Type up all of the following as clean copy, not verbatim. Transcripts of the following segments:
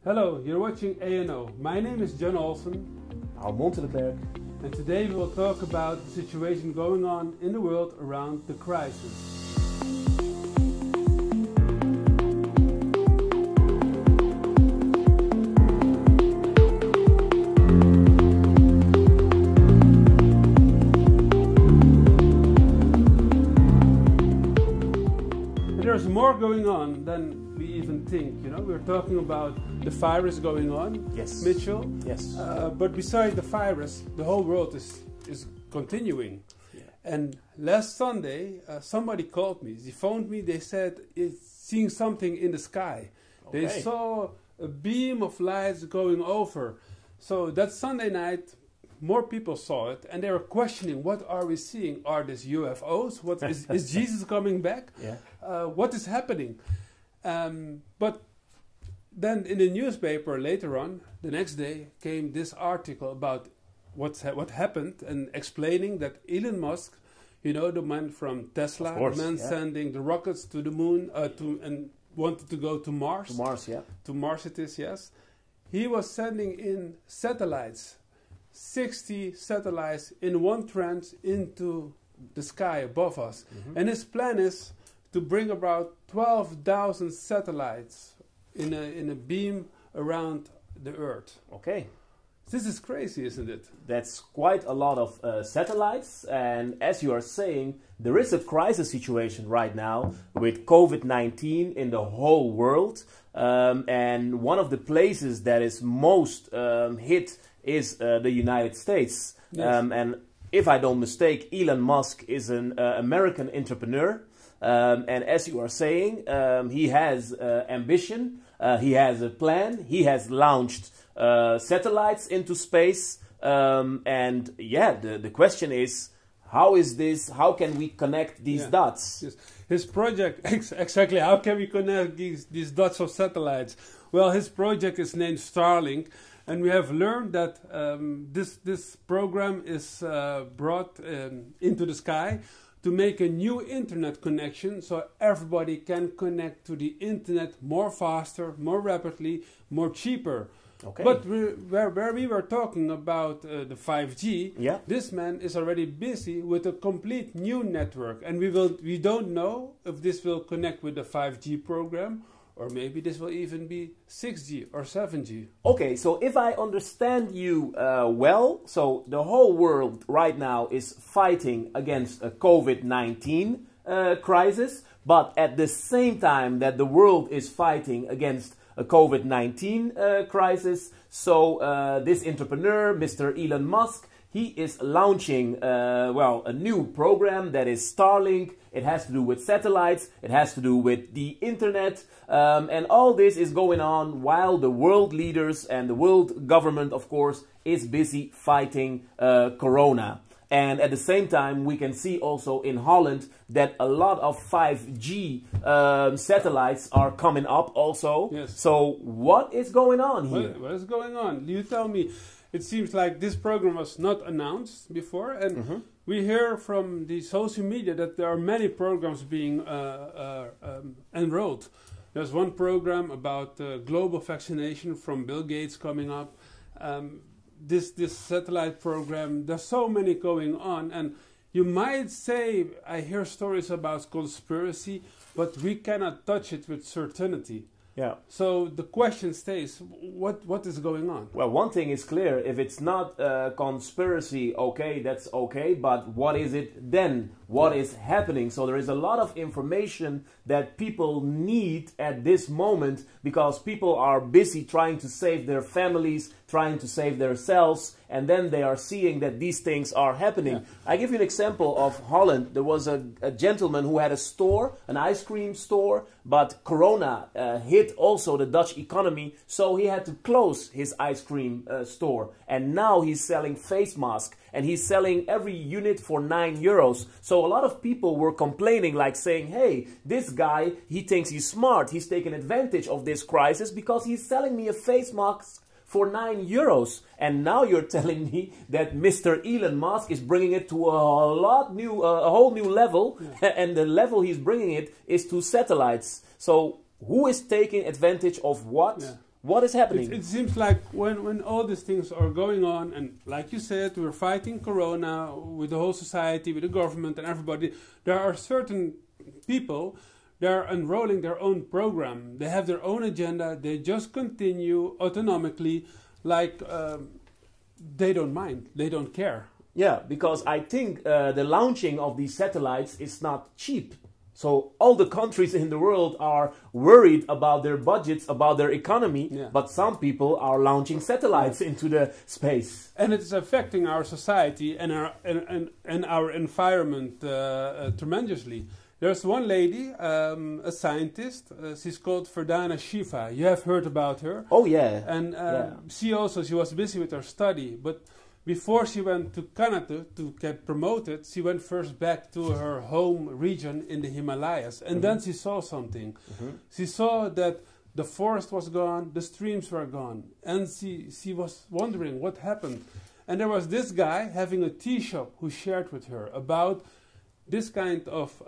Hello, you're watching ANO. My name is John Olsen. Almonte, Leclerc. And today we will talk about the situation going on in the world around the crisis. There's more going on than we even think, you know. We're talking about the virus going on, Yes. Mitchell. Yes. But besides the virus, the whole world is continuing. Yeah. And last Sunday, somebody called me. They phoned me. They said it's seeing something in the sky. Okay. They saw a beam of lights going over. So that Sunday night, more people saw it, and they were questioning, what are we seeing? Are these UFOs? What is Jesus coming back? Yeah. What is happening? But then in the newspaper later on, the next day, came this article about what happened and explaining that Elon Musk, you know, the man from Tesla, Of course, the man yeah. sending the rockets to the moon and wanted to go to Mars. To Mars, yeah. To Mars it is, yes. He was sending in satellites, 60 satellites in one tranche into the sky above us. Mm-hmm. And his plan is to bring about 12,000 satellites in a beam around the Earth. Okay. This is crazy, isn't it? That's quite a lot of satellites, and as you are saying, there is a crisis situation right now with COVID-19 in the whole world, and one of the places that is most hit is the United States. Yes. And if I don't mistake, Elon Musk is an American entrepreneur, and as you are saying, he has ambition, he has a plan, he has launched satellites into space, and yeah, the question is, how is this? How can we connect these dots? Yes. His project, exactly, how can we connect these dots of satellites? Well, his project is named Starlink, and we have learned that this program is brought into the sky to make a new internet connection, so everybody can connect to the internet more faster, more rapidly, more cheaper. Okay. But where we were talking about the 5G, Yeah. this man is already busy with a complete new network, and we don't know if this will connect with the 5G program, or maybe this will even be 6G or 7G. Okay, so if I understand you well, so the whole world right now is fighting against a COVID-19 crisis, but at the same time that the world is fighting against a COVID-19 crisis, so this entrepreneur, Mr. Elon Musk, he is launching, a new program that is Starlink. It has to do with satellites, it has to do with the internet, and all this is going on while the world leaders and the world government, of course, is busy fighting Corona. And at the same time, we can see also in Holland that a lot of 5G satellites are coming up also. Yes. So what is going on here? What is going on? You tell me. It seems like this program was not announced before, and we hear from the social media that there are many programs being enrolled. There's one program about global vaccination from Bill Gates coming up. This satellite program, there's so many going on, and you might say, I hear stories about conspiracy, but we cannot touch it with certainty. Yeah. So the question stays, what is going on? Well, one thing is clear, if it's not conspiracy, okay, that's okay, but what is it then? What is happening? So there is a lot of information that people need at this moment because people are busy trying to save their families, trying to save themselves, and then they are seeing that these things are happening. Yeah. I give you an example of Holland. There was a gentleman who had a store, an ice cream store, but Corona hit also the Dutch economy, so he had to close his ice cream store. And now he's selling face masks, and he's selling every unit for €9. So a lot of people were complaining, like saying, hey, this guy, he thinks he's smart, he's taking advantage of this crisis because he's selling me a face mask for €9. And now you're telling me that Mr. Elon Musk is bringing it to a whole new level, and the level he's bringing it is to satellites. So who is taking advantage of what? Yeah. What is happening? It seems like when all these things are going on, and like you said, we're fighting Corona with the whole society, with the government and everybody, there are certain people, they're unrolling their own program. They have their own agenda. They just continue autonomically, like they don't mind, they don't care. Yeah, because I think the launching of these satellites is not cheap. So all the countries in the world are worried about their budgets, about their economy, but some people are launching satellites into the space. And it's affecting our society and our environment tremendously. There's one lady, a scientist, she's called Verdana Shiva. You have heard about her. Oh yeah. And she was busy with her study, but before she went to Canada to get promoted, she went first back to her home region in the Himalayas. And then she saw something. She saw that the forest was gone, the streams were gone. And she was wondering what happened. And there was this guy having a tea shop who shared with her about this kind of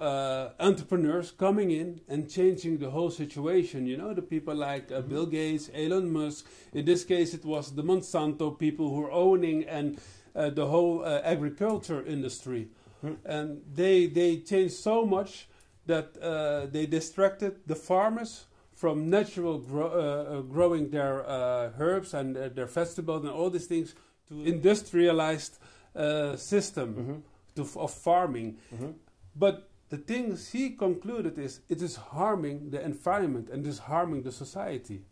entrepreneurs coming in and changing the whole situation. You know, the people like Bill Gates, Elon Musk. In this case, it was the Monsanto people who are owning and the whole agriculture industry. And they changed so much that they distracted the farmers from natural growing their herbs and their vegetables and all these things to industrialized system of farming. But the thing she concluded is it is harming the environment and it is harming the society.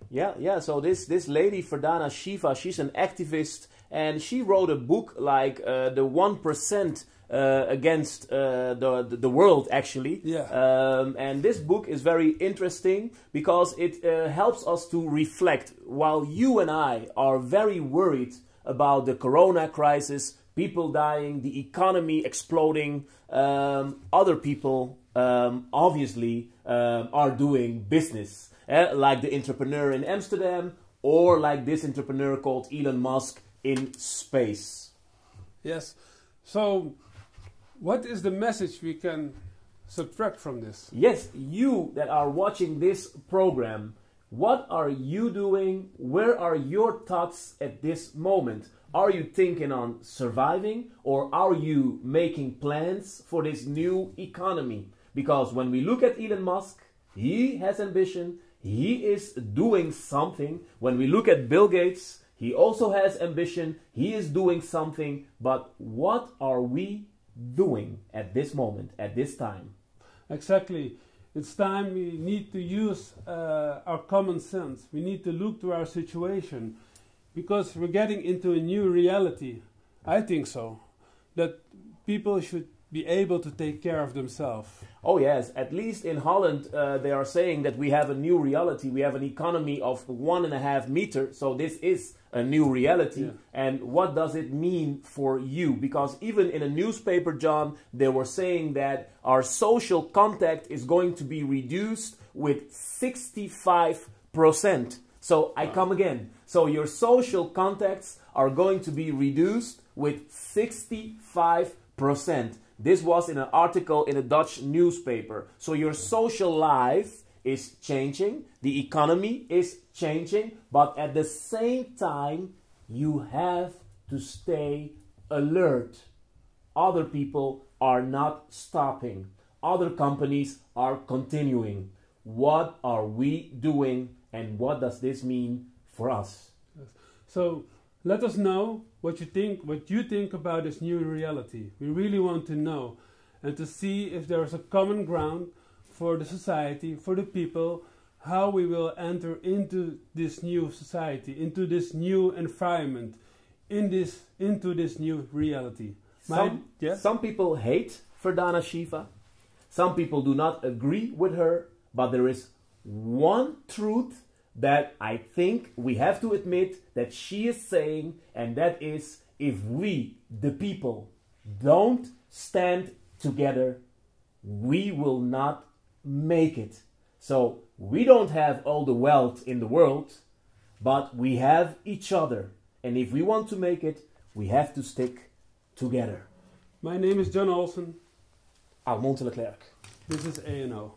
Yeah. So this lady Verdana Shiva, she's an activist, and she wrote a book like the 1% against the world, actually. And this book is very interesting because it helps us to reflect. While you and I are very worried about the Corona crisis, people dying, the economy exploding, other people obviously are doing business, like the entrepreneur in Amsterdam, or like this entrepreneur called Elon Musk in space. Yes. So what is the message we can subtract from this? Yes, you that are watching this program, what are you doing? Where are your thoughts at this moment? Are you thinking on surviving, or are you making plans for this new economy? Because when we look at Elon Musk, he has ambition, he is doing something. When we look at Bill Gates, he also has ambition, he is doing something. But what are we doing at this moment, at this time? Exactly. It's time we need to use our common sense. We need to look to our situation. Because we're getting into a new reality, I think so, that people should be able to take care of themselves. Oh yes, at least in Holland they are saying that we have a new reality. We have an economy of 1.5 meters, so this is a new reality. And what does it mean for you? Because even in a newspaper, John, they were saying that our social contact is going to be reduced with 65%. So I come again. So your social contacts are going to be reduced with 65%. This was in an article in a Dutch newspaper. So your social life is changing, the economy is changing, but at the same time, you have to stay alert. Other people are not stopping. Other companies are continuing. What are we doing, and what does this mean for us? So let us know what you think about this new reality. We really want to know, and to see if there is a common ground for the society, for the people, how we will enter into this new society, into this new environment, into this new reality. Some people hate Verdana Shiva. Some people do not agree with her, but there is one truth that I think we have to admit that she is saying, and that is, if we, the people, don't stand together, we will not make it. So we don't have all the wealth in the world, but we have each other. And if we want to make it, we have to stick together. My name is John Olsen. Almonte Leclerc. This is ANO.